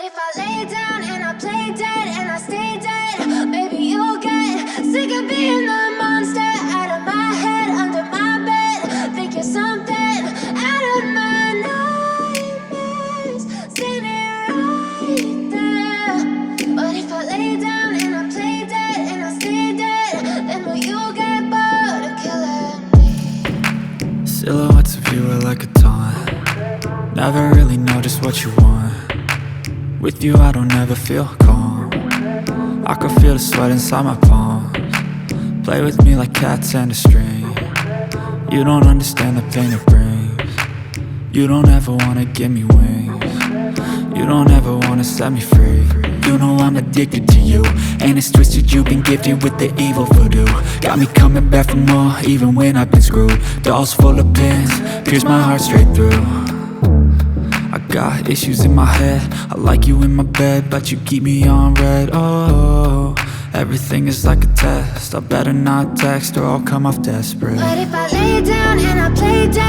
if I lay down and I play dead and I stay dead, maybe you'll get sick of being the monster out of my head, under my bed. Think you're something out of my nightmares, seen it right there. But if I lay down and I play dead and I stay dead, then will you get bored of killing me? Silhouettes of you are like a taunt. Never really know just what you want. With you I don't ever feel calm. I can feel the sweat inside my palms. Play with me like cats and a string. You don't understand the pain it brings. You don't ever wanna give me wings. You don't ever wanna set me free. You know I'm addicted to you, and it's twisted, you've been gifted with the evil voodoo. Got me coming back for more, even when I've been screwed. Dolls full of pins, pierce my heart straight through. I got issues in my head, I like you in my bed, but you keep me on red. Oh, everything is like a test, I better not text or I'll come off desperate. But if I lay down and I play dead